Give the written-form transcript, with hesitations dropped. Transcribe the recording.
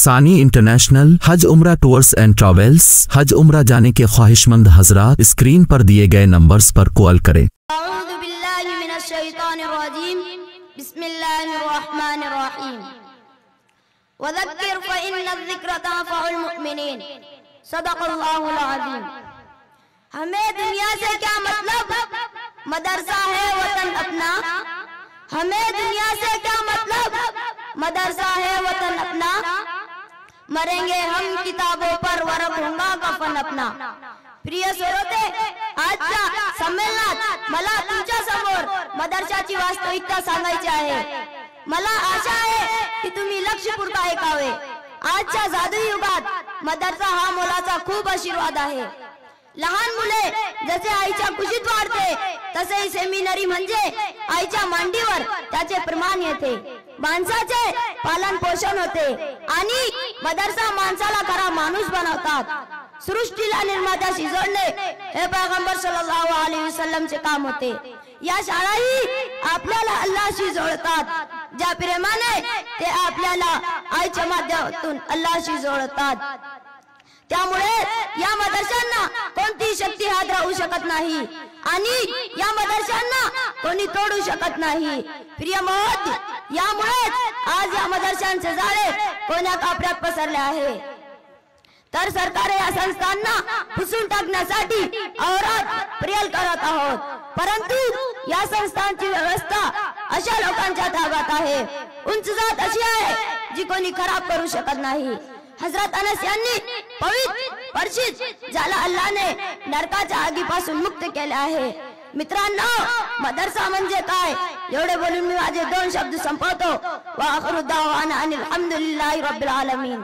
सानी इंटरनेशनल हज उम्रा tours end travels. हज उम्रा जाने के ख्वाहिशमंद हजरात स्क्रीन पर दिए गए नंबर्स पर कॉल करें। अऊज़ु बिल्लाहि मिनश शैतानिर रजीम। बिस्मिल्लाहिर रहमानिर रहीम। वज़क्किर फ़इन्नज़्ज़िक्रा तंफ़उल मुमिनीन। सदक़ल्लाहुल अज़ीम। हमें दुनिया से क्या मतलब, मदरसा है वतन अपना। हमें दुनिया से क्या मतलब, मदरसा है वतन अपना। मरेंगे हम किताबों पर, वरक होगा कफन अपना। प्रिय श्रोते, आजच्या संमेलनात मला तुमच्या समोर मदरशाची वास्तविकता सांगायची आहे। मला आशा आहे की तुम्ही लक्षपूर्वक ऐकावे। आजच्या जादुई युगात मदरसा हा मोलाचा खूप आशीर्वाद आहे। लहान मुले जसे आईच्या कुशीत वाढते, तसे सेमिनरी म्हणजे आईच्या मांडीवर त्याचे प्रमाण येते। माणसाचे पालन पोषण होते आणि मदरसा माणसाला खरा माणूस बनवतात। सृष्टीला निर्मात्याशी जोडणे हे पैगंबर सल्लल्लाहु अलैहि वसल्लमचे काम होते। या शाळाही आपल्याला अल्लाहशी जोडतात। ज्या प्रेमाने ते आपल्याला आईच्या माध्यमातून अल्लाहशी जोडतात, त्यामुळे या मदरशांना कोणती शक्ती हात राहू शकत नाही आणि या मदरशांना कोणी तोडू शकत नाही। प्रिय मोहत, यामुळे आज या मदरशांचे जाळे कोण्या कापऱ्यात पसरले आहे। तर सरकार या संस्थांना पुसून टाकण्यासाठी औरात प्रयत्न करत आहोत, परंतु या संस्थांची व्यवस्था अशा लोकांच्या ताब्यात आहे, उंच जात अशी आहे जी कोणी खराब करू शकत नाही। हजरत अनस यांनी परिचित ज्याला अल्लाहने नरकाच्या आगीपासून मुक्त केले आहे। मित्रांनो, मदरसा म्हणजे काय एवढे बोलून मी माझे 2 शब्द संपवतो। व आखिरु दावाना अनिल हम्दुलिल्लाहि रब्बिल आलमीन।